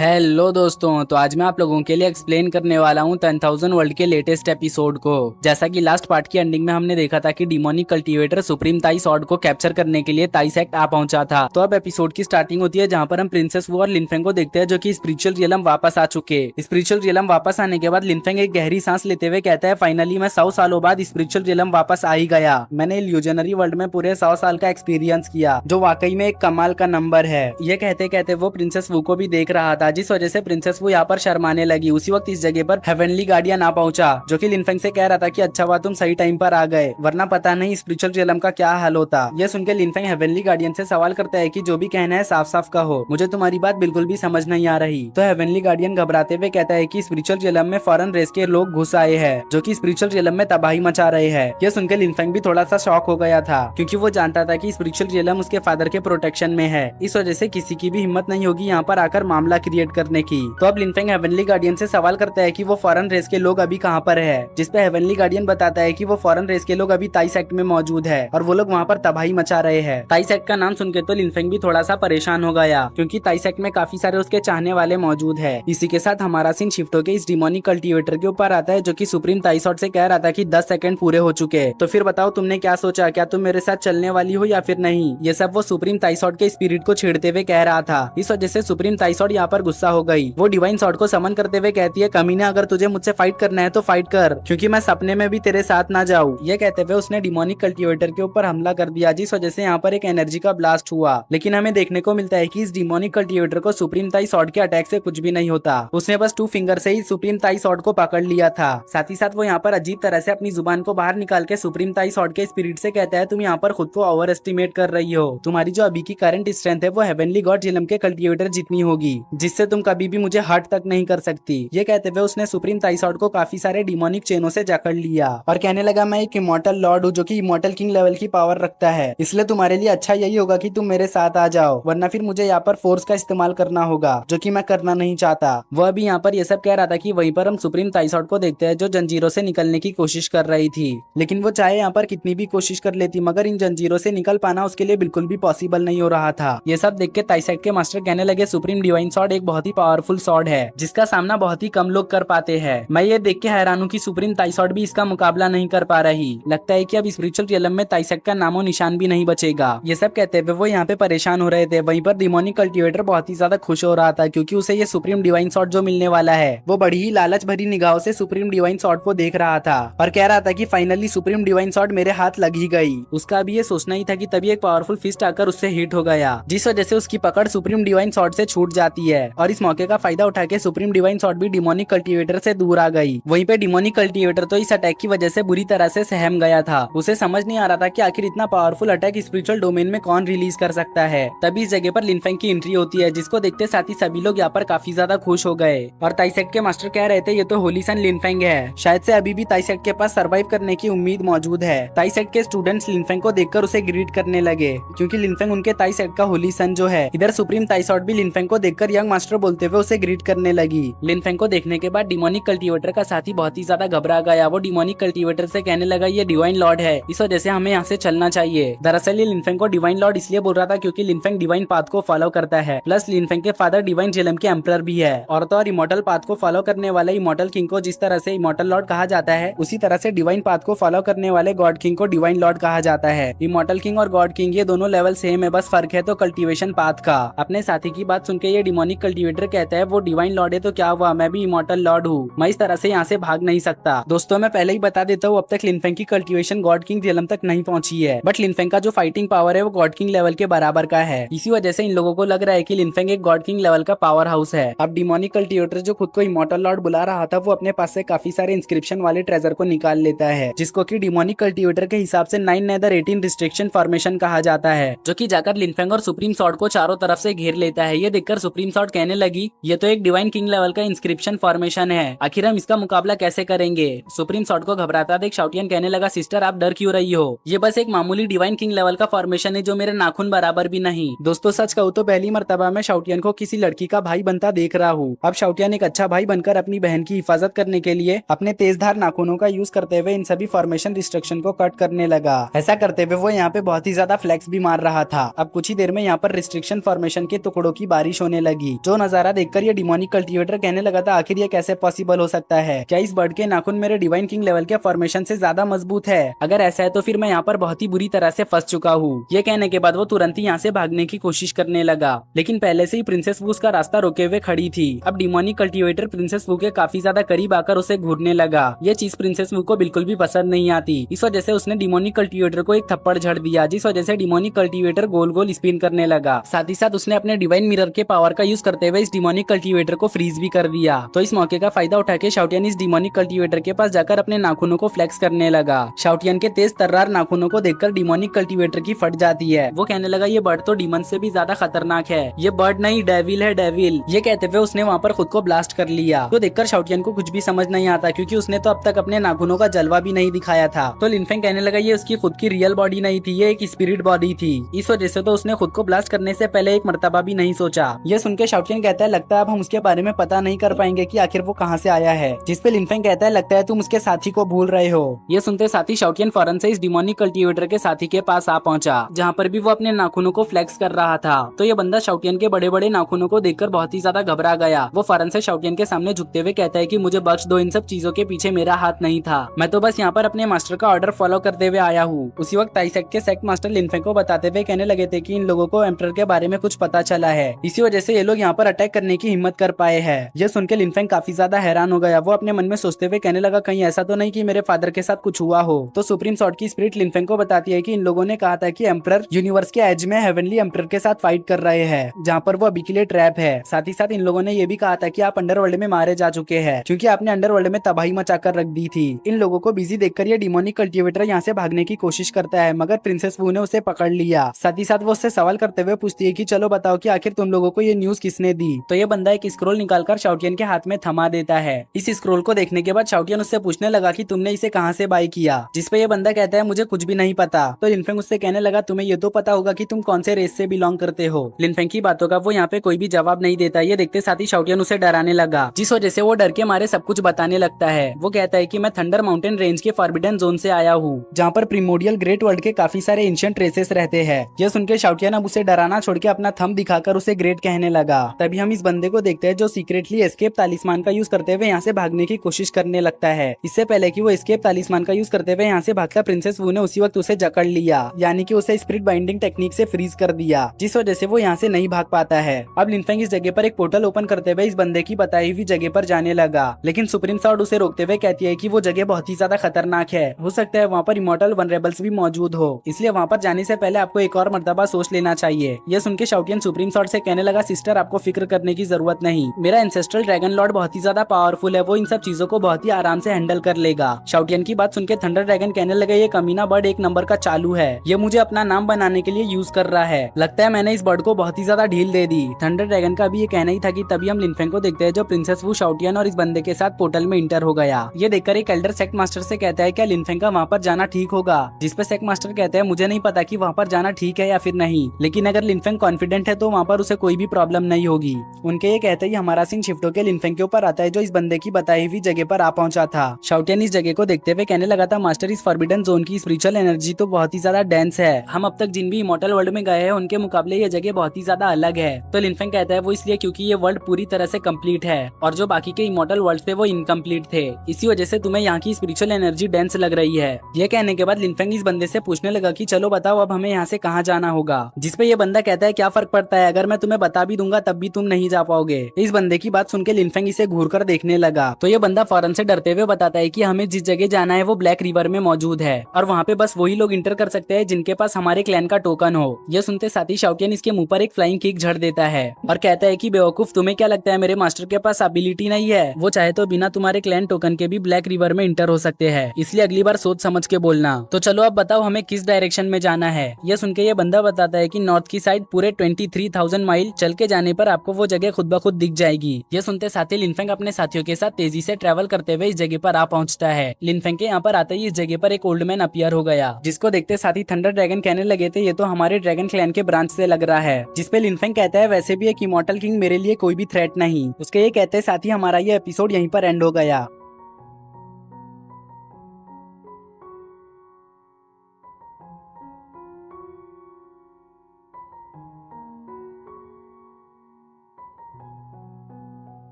Hello दोस्तों, तो आज मैं आप लोगों के लिए एक्सप्लेन करने वाला हूँ 10,000 वर्ल्ड के लेटेस्ट एपिसोड को। जैसा कि लास्ट पार्ट की एंडिंग में हमने देखा था कि डिमोनिक कल्टीवेटर सुप्रीम ताई सॉर्ड को कैप्चर करने के लिए ताई सेक्ट आ पहुंचा था। तो अब एपिसोड की स्टार्टिंग होती है जहाँ पर हम प्रिंसेस वू और लिनफेंग को देखते हैं जो कि स्पिरिचुअल रियलम वापस आ चुके। स्पिरिचुअल रियलम वापस आने के बाद लिनफेंग एक गहरी सांस लेते हुए कहता है, फाइनली मैं 100 सालों बाद स्पिरिचुअल रियलम वापस आ ही गया। मैंने इल्यूजनरी वर्ल्ड में पूरे 100 साल का एक्सपीरियंस किया, जो वाकई में एक कमाल का नंबर है। ये कहते कहते वो प्रिंसेस वू को भी देख रहा था, जिस वजह से प्रिंसेस वू यहाँ पर शर्माने लगी। उसी वक्त इस जगह पर हेवनली गार्डियन आ पहुंचा, जो कि लिनफेंग से कह रहा था कि अच्छा हुआ तुम सही टाइम पर आ गए, वरना पता नहीं स्पिरिचुअल रियलम का क्या हाल होता। यह सुनकर लिनफेंग हेवनली गार्डियन से सवाल करता है कि जो भी कहना है साफ साफ कहो, मुझे तुम्हारी बात बिल्कुल भी समझ नहीं आ रही। तो हेवनली गार्डियन घबराते हुए कहता है कि स्पिरिचुअल रियलम में फॉरेन रेस के लोग घुस आए हैं, जो कि स्पिरिचुअल रियलम में तबाही मचा रहे हैं। यह सुनकर लिनफेंग भी थोड़ा सा शॉक हो गया था, क्योंकि वो जानता था कि स्पिरिचुअल रियलम उसके फादर के प्रोटेक्शन में है। इस वजह से किसी की भी हिम्मत नहीं होगी यहाँ पर आकर मामला क्रिएट करने की। तो अब लिनफेंग हेवनली गार्डियन से सवाल करता है कि वो फॉरेन रेस के लोग अभी कहाँ पर है, जिसपे हेवनली गार्डियन बताता है कि वो फॉरेन रेस के लोग अभी ताई सेक्ट में मौजूद है और वो लोग वहाँ पर तबाही मचा रहे हैं। ताई सेक्ट का नाम सुनकर तो लिनफेंग भी थोड़ा सा परेशान हो गया, क्योंकि ताई सेक्ट में काफी सारे उसके चाहने वाले मौजूद है। इसी के साथ हमारा सीन शिफ्ट होकर इस डिमोनिक कल्टीवेटर के ऊपर आता है, जो कि सुप्रीम ताई सॉर्ड से कह रहा था कि 10 सेकंड पूरे हो चुके। तो फिर बताओ तुमने क्या सोचा, क्या तुम मेरे साथ चलने वाली हो या फिर नहीं। ये सब वो सुप्रीम ताई सॉर्ड के स्पिरिट को छेड़ते हुए कह रहा था। इस वजह से सुप्रीम ताई सॉर्ड यहाँ पर गुस्सा हो गई। वो डिवाइन सॉर्ड को समन करते हुए कहती है, कमीने अगर तुझे मुझसे फाइट करना है तो फाइट कर, क्योंकि मैं सपने में भी तेरे साथ ना जाऊँ। ये कहते हुए उसने डिमोनिक कल्टीवेटर के ऊपर हमला कर दिया, जिस वजह से यहाँ पर एक एनर्जी का ब्लास्ट हुआ। लेकिन हमें देखने को मिलता है कि इस डिमोनिक कल्टीवेटर को सुप्रीम ताई सॉर्ड के अटैक से कुछ भी नहीं होता। उसने बस 2 फिंगर से ही सुप्रीम ताई सॉर्ड को पकड़ लिया था। साथ ही साथ वो यहाँ पर अजीब तरह से अपनी जुबान को बाहर निकाल के सुप्रीम ताई सॉर्ड के स्पिरिट से कहता है, तुम यहाँ पर खुद को ओवर एस्टिमेट कर रही हो। तुम्हारी जो अभी की करंट स्ट्रेंथ है वो हेवनली गॉड जिलम के कल्टीवेटर जितनी होगी, जिससे तुम कभी भी मुझे हर्ट तक नहीं कर सकती। ये कहते हुए उसने सुप्रीम ताई सॉर्ड को काफी सारे डिमोनिक चेनों से जकड़ लिया और कहने लगा, मैं एक इमॉर्टल लॉर्ड हूँ जो कि इमॉर्टल किंग लेवल की पावर रखता है, इसलिए तुम्हारे लिए अच्छा यही होगा कि तुम मेरे साथ आ जाओ, वरना फिर मुझे यहाँ पर फोर्स का इस्तेमाल करना होगा, जो कि मैं करना नहीं चाहता। वह भी यहाँ पर ये सब कह रहा था कि वहीं पर हम सुप्रीम ताई सॉर्ड को देखते हैं, जो जंजीरों से निकलने की कोशिश कर रही थी। लेकिन वो चाहे यहाँ पर कितनी भी कोशिश कर लेती, मगर इन जंजीरों से निकल पाना उसके लिए बिल्कुल भी पॉसिबल नहीं हो रहा था। ये सब देख के ताई सेक्ट के मास्टर कहने लगे, सुप्रीम डिवाइन सॉर्ड एक बहुत ही पावरफुल सॉर्ड है, जिसका सामना बहुत ही कम लोग कर पाते हैं। मैं ये देख के हैरान हूँ कि सुप्रीम ताई सॉर्ड भी इसका मुकाबला नहीं कर पा रही। लगता है कि अब स्पिरिचुअल रियलम में ताई सेक्ट का नामो निशान भी नहीं बचेगा। ये सब कहते हुए वो यहाँ पे परेशान हो रहे थे। वहीं पर डिमोनिक कल्टीवेटर बहुत ही ज्यादा खुश हो रहा था, क्योंकि उसे ये सुप्रीम डिवाइन सॉर्ड जो मिलने वाला है, वो बड़ी ही लालच भरी निगाहों से सुप्रीम डिवाइन सॉर्ड को देख रहा था और कह रहा था कि फाइनली सुप्रीम डिवाइन सॉर्ड मेरे हाथ लग ही गई। उसका भी ये सोचना ही था कि तभी एक पावरफुल फिस्ट आकर उससे हिट हो गया, जिस वजह से उसकी पकड़ सुप्रीम डिवाइन सॉर्ड से छूट जाती है और इस मौके का फायदा उठा के सुप्रीम डिवाइन सॉर्ड भी डिमोनिक कल्टीवेटर से दूर आ गई। वहीं पे डिमोनिक कल्टीवेटर तो इस अटैक की वजह से बुरी तरह से सहम गया था। उसे समझ नहीं आ रहा था कि आखिर इतना पावरफुल अटैक स्पिरिचुअल डोमेन में कौन रिलीज कर सकता है। तभी इस जगह पर लिनफेंग की एंट्री होती है, जिसको देखते साथ ही सभी लोग यहाँ पर काफी ज्यादा खुश हो गए और ताई सेक्ट के मास्टर कह रहे थे, ये तो होली सन लिनफेंग है, शायद से अभी भी ताई सेक्ट के पास सर्वाइव करने की उम्मीद मौजूद है। ताई सेक्ट के स्टूडेंट्स लिनफेंग को देखकर उसे ग्रीट करने लगे, क्योंकि लिनफेंग उनके ताई सेक्ट का होली सन जो है। इधर सुप्रीम ताई सॉर्ड भी लिनफेंग को देखकर यंग मास्टर बोलते हुए उसे ग्रीट करने लगी। लिनफेंग को देखने के बाद डिमोनिक कल्टीवेटर का साथी बहुत ही ज्यादा घबरा गया। वो डिमोनिक कल्टीवेटर से कहने लगा, ये डिवाइन लॉर्ड है, इस वजह से हमें यहाँ से चलना चाहिए। दरअसल ये लिनफेंग को डिवाइन लॉर्ड इसलिए बोल रहा था क्योंकि लिनफेंग डिवाइन पाथ को फॉलो करता है, प्लस लिनफेंग के फादर डिवाइन जेलम के एम्परर भी है। और तो और इमॉर्टल पाथ को फॉलो करने वाले इमॉर्टल किंग को जिस तरह से इमॉर्टल लॉर्ड कहा जाता है, उसी तरह से डिवाइन पाथ को फॉलो करने वाले गॉड किंग को डिवाइन लॉर्ड कहा जाता है। इमॉर्टल किंग और गॉड किंग ये दोनों लेवल सेम है, बस फर्क है तो कल्टीवेशन पाथ का। अपने साथी की बात सुनकर ये डिमोनिक कल्टीवेटर कहता है, वो डिवाइन लॉर्ड है तो क्या हुआ, मैं भी इमॉर्टल लॉर्ड हूँ, मैं इस तरह से यहाँ से भाग नहीं सकता। दोस्तों मैं पहले ही बता देता हूँ, अब तक लिनफेंग की कल्टीवेशन गॉड किंग रियलम तक नहीं पहुंची है, बट लिनफेंग का जो फाइटिंग पावर है वो गॉड किंग लेवल के बराबर का है। इसी वजह से इन लोगों को लग रहा है कि लिनफेंग एक गॉड किंग लेवल का पावर हाउस है। अब डिमोनिक कल्टीवेटर जो खुद को इमॉर्टल लॉर्ड बुला रहा था, वो अपने पास से काफी सारे इंस्क्रिप्शन वाले ट्रेजर को निकाल लेता है, जिसको कि डिमोनिक कल्टीवेटर के हिसाब से 9 नेदर 18 रिस्ट्रिक्शन फॉर्मेशन कहा जाता है, जो कि जाकर लिनफेंग और सुप्रीम सॉर्ड को चारों तरफ से घेर लेता है। ये देखकर सुप्रीम सॉर्ड कहने लगी, ये तो एक डिवाइन किंग लेवल का इंस्क्रिप्शन फॉर्मेशन है, आखिर हम इसका मुकाबला कैसे करेंगे। सुप्रीम सॉर्ड को घबराता देख शाउटियन कहने लगा, सिस्टर आप डर क्यों रही हो, ये बस एक मामूली डिवाइन किंग लेवल का फॉर्मेशन है जो मेरे नाखून बराबर भी नहीं। दोस्तों सच कहूँ तो पहली मर्तबा मैं शाउटियन को किसी लड़की का भाई बनता देख रहा हूँ। अब शाउटियन एक अच्छा भाई बनकर अपनी बहन की हिफाजत करने के लिए अपने तेजधार नाखूनों का यूज करते हुए इन सभी फॉर्मेशन रिस्ट्रिक्शन को कट करने लगा। ऐसा करते हुए वो यहाँ पे बहुत ही ज्यादा फ्लेक्स भी मार रहा था। अब कुछ ही देर में यहाँ पर रिस्ट्रिक्शन फॉर्मेशन के टुकड़ों की बारिश होने लगी, जो जो नजारा देखकर ये डिमोनिक कल्टीवेटर कहने लगा था आखिर ये कैसे पॉसिबल हो सकता है, क्या इस बर्ड के नाखून मेरे डिवाइन किंग लेवल के फॉर्मेशन से ज्यादा मजबूत है? अगर ऐसा है तो फिर मैं यहाँ पर बहुत ही बुरी तरह से फंस चुका हूँ। ये कहने के बाद वो तुरंत ही यहाँ से भागने की कोशिश करने लगा, लेकिन पहले से ही प्रिंसेस वू उसका रास्ता रोके हुए खड़ी थी। अब डिमोनिक कल्टीवेटर प्रिंसेस वू के काफी ज्यादा करीब आकर उसे घूरने लगा। ये चीज प्रिंसेस वू को बिल्कुल भी पसंद नहीं आती। इस वजह से उसने डिमोनिक कल्टीवेटर को एक थप्पड़ झड़ दिया, जिस वजह से डिमोनिक कल्टीवेटर गोल गोल स्पिन करने लगा। साथ ही साथ उसने अपने डिवाइन मिरर के पावर का यूज करते हुए इस डिमोनिक कल्टीवेटर को फ्रीज भी कर दिया। तो इस मौके का फायदा उठा के शाओटियन इस डिमोनिक कल्टीवेटर के पास जाकर अपने नाखूनों को फ्लेक्स करने लगा। शाओटियन के तेज तर्रार नाखूनों को देखकर डिमोनिक कल्टीवेटर की फट जाती है। वो कहने लगा ये बर्ड तो डीमन से भी ज्यादा खतरनाक है, ये बर्ड नहीं डेविल है डेविल। ये कहते हुए उसने वहाँ पर खुद को ब्लास्ट कर लिया। तो देखकर शाओटियन को कुछ भी समझ नहीं आता, क्योंकि उसने तो अब तक अपने नाखूनों का जलवा भी नहीं दिखाया था। तो लिनफेंग कहने लगा ये उसकी खुद की रियल बॉडी नहीं थी, ये एक स्पिरिट बॉडी थी। इस वजह से तो उसने खुद को ब्लास्ट करने से पहले एक मर्तबा भी नहीं सोचा। ये सुनकर शाओटियन कहता है लगता है अब हम उसके बारे में पता नहीं कर पाएंगे कि आखिर वो कहाँ से आया है। जिसपे लिनफेंग कहता है लगता है तुम उसके साथी को भूल रहे हो। ये सुनते साथी शाओटियन फौरन से इस डिमोनिक कल्टीवेटर के साथी के पास आ पहुंचा, जहाँ पर भी वो अपने नाखूनों को फ्लेक्स कर रहा था। तो ये बंदा शाओटियन के बड़े बड़े नाखूनों को देखकर बहुत ही ज्यादा घबरा गया। वो फौरन से शाओटियन के सामने झुकते हुए कहता है कि मुझे बख्श दो, इन सब चीजों के पीछे मेरा हाथ नहीं था, मैं तो बस यहाँ पर अपने मास्टर का ऑर्डर फॉलो करते हुए आया हूँ। उसी वक्त ताइसेक्ट के सेक्ट मास्टर लिनफेंग को बताते हुए कहने लगे थे कि इन लोगों को एम्परर के बारे में कुछ पता चला है, इसी वजह से ये लोग यहाँ पर अटैक करने की हिम्मत कर पाए हैं। ये सुनकर लिनफेंग काफी ज्यादा हैरान हो गया। वो अपने मन में सोचते हुए कहने लगा कहीं ऐसा तो नहीं कि मेरे फादर के साथ कुछ हुआ हो। तो सुप्रीम सॉर्ड की स्पिरिट लिनफेंग को बताती है कि इन लोगों ने कहा था कि एम्परर यूनिवर्स के एज में हेवनली एम्परर के साथ फाइट कर रहे हैं, जहाँ पर वो अभी के लिए ट्रैप है। साथ ही साथ इन लोगों ने ये भी कहा था कि आप अंडरवर्ल्ड में मारे जा चुके हैं, क्योंकि आपने अंडरवर्ल्ड में तबाही मचाकर रख दी थी। इन लोगों को बिजी देखकर ये डिमोनिक कल्टीवेटर यहाँ से भागने की कोशिश करता है, मगर प्रिंसेस वू ने उसे पकड़ लिया। साथ ही साथ वो उससे सवाल करते हुए पूछती है कि चलो बताओ कि आखिर तुम लोगों को ये न्यूज किसने दी। तो ये बंदा एक स्क्रोल निकालकर शाओटियन के हाथ में थमा देता है। इस स्क्रोल को देखने के बाद शाओटियन उससे पूछने लगा कि तुमने इसे कहाँ से बाय किया, जिसपे ये बंदा कहता है मुझे कुछ भी नहीं पता। तो लिनफेंग उससे कहने लगा तुम्हें ये तो पता होगा कि तुम कौन से रेस से बिलोंग करते हो। लिनफेंग की बातों का वो यहाँ पे कोई भी जवाब नहीं देता। ये देखते साथ ही शाओटियन उसे डराने लगा, जिस वजह से वो डर के मारे सब कुछ बताने लगता है। वो कहता है कि मैं थंडर माउंटेन रेंज के फॉरबिडन जोन से आया हूँ, जहाँ पर प्रीमोडियल ग्रेट वर्ल्ड के काफी सारे एंशिएंट रेसेस रहते हैं। यह सुनकर शाओटियन अब उसे डराना छोड़ के अपना थंब दिखाकर उसे ग्रेट कहने लगा। तभी हम इस बंदे को देखते हैं जो सीक्रेटली एस्केप तालिस्मान का यूज करते हुए यहाँ से भागने की कोशिश करने लगता है। इससे पहले कि वो एस्केप तालिस्मान का यूज करते हुए यहाँ से भागकर प्रिंसेस वू ने उसी वक्त उसे जकड़ लिया, यानी कि उसे स्पिरिट बाइंडिंग टेक्निक से फ्रीज कर दिया, जिस वजह से वो यहाँ से नहीं भाग पाता है। अब लिनफेंग इस जगह पर एक पोर्टल ओपन करते हुए इस बंदे की बताई हुई जगह पर जाने लगा, लेकिन सुप्रीम सॉर्ड उसे रोकते हुए कहती है कि वो जगह बहुत ही ज्यादा खतरनाक है, हो सकता है वहाँ पर इमॉर्टल वनरेबल्स भी मौजूद हो, इसलिए वहाँ पर जाने से पहले आपको एक और मर्तबा सोच लेना चाहिए। यह सुनकर शाओटियन सुप्रीम सॉर्ड से कहने लगा सिस्टर आपको फिक्र करने की जरूरत नहीं, मेरा एंसेस्ट्रल ड्रैगन लॉर्ड बहुत ही ज्यादा पावरफुल है, वो इन सब चीजों को बहुत ही आराम से हैंडल कर लेगा। शाओटियन की बात सुनकर थंडर ड्रैगन कहने लगा ये कमीना बर्ड एक नंबर का चालू है, ये मुझे अपना नाम बनाने के लिए यूज कर रहा है, लगता है मैंने इस बर्ड को बहुत ही ज्यादा ढील दे दी। थंडर ड्रैगन का भी ये कहना ही था कि तभी हम लिनफेंग को देखते हैं जो प्रिंसेस वू, शाओटियन और इस बंदे के साथ पोर्टल में इंटर हो गया। ये देखकर एक एल्डर सेक्ट मास्टर से कहता है क्या लिनफेंग का वहाँ पर जाना ठीक होगा, जिसपे सेक्ट मास्टर कहते हैं मुझे नहीं पता कि वहाँ पर जाना ठीक है या फिर नहीं, लेकिन अगर लिनफेंग कॉन्फिडेंट है तो वहाँ पर उसे कोई भी प्रॉब्लम नहीं होगी। उनके ये कहते ही हमारा सीन शिफ्ट होकर लिनफेंग के ऊपर आता है जो इस बंदे की बताई हुई जगह पर आ पहुंचा था। शाओटियन इस जगह को देखते हुए कहने लगा था मास्टर इस फॉरबिडन जोन की स्पिरिचुअल एनर्जी तो बहुत ही ज्यादा डेंस है, हम अब तक जिन भी इमॉर्टल वर्ल्ड में गए हैं उनके मुकाबले ये जगह बहुत ही ज्यादा अलग है। तो लिनफेंग कहता है वो इसलिए क्योंकि ये वर्ल्ड पूरी तरह से कंप्लीट है और जो बाकी के इमॉर्टल वर्ल्ड थे वो इनकम्प्लीट थे, इसी वजह से तुम्हें यहाँ की स्पिरिचुअल एनर्जी डेंस लग रही है। ये कहने के बाद लिनफेंग इस बंदे से पूछने लगा कि चलो बताओ अब हमें यहाँ से कहाँ जाना होगा, जिसपे ये बंदा कहता है क्या फर्क पड़ता है, अगर मैं तुम्हें बता भी दूंगा तब भी तुम नहीं जा पाओगे। इस बंदे की बात सुनकर लिनफेंग इसे घूर कर देखने लगा, तो ये बंदा फौरन से डरते हुए बताता है कि हमें जिस जगह जाना है वो ब्लैक रिवर में मौजूद है और वहाँ पे बस वही लोग इंटर कर सकते हैं जिनके पास हमारे क्लैन का टोकन हो। यह सुनते साथ ही शाओटियन इसके मुंह पर एक फ्लाइंग किक झड़ देता है और कहता है कि बेवकूफ तुम्हें क्या लगता है मेरे मास्टर के पास एबिलिटी नहीं है, वो चाहे तो बिना तुम्हारे क्लैन टोकन के भी ब्लैक रिवर में इंटर हो सकते हैं, इसलिए अगली बार सोच समझ के बोलना। तो चलो अब बताओ हमें किस डायरेक्शन में जाना है। यह सुनकर ये बंदा बताता है कि नॉर्थ की साइड पूरे 23,000 माइल चल के जाने पर आपको वो जगह खुद ब खुद दिख जाएगी। यह सुनते साथ ही लिनफेंग अपने साथियों के साथ तेजी से ट्रैवल करते हुए इस जगह पर आ पहुंचता है। लिनफेंग के यहाँ पर आते ही इस जगह पर एक ओल्ड मैन अपीयर हो गया, जिसको देखते साथ ही थंडर ड्रैगन कहने लगे थे ये तो हमारे ड्रैगन क्लैन के ब्रांच से लग रहा है, जिसपे लिनफेंग कहता है वैसे भी एक इमॉर्टल किंग मेरे लिए कोई भी थ्रेट नहीं। उसके ये कहते साथ ही हमारा ये एपिसोड यहीं पर एंड हो गया।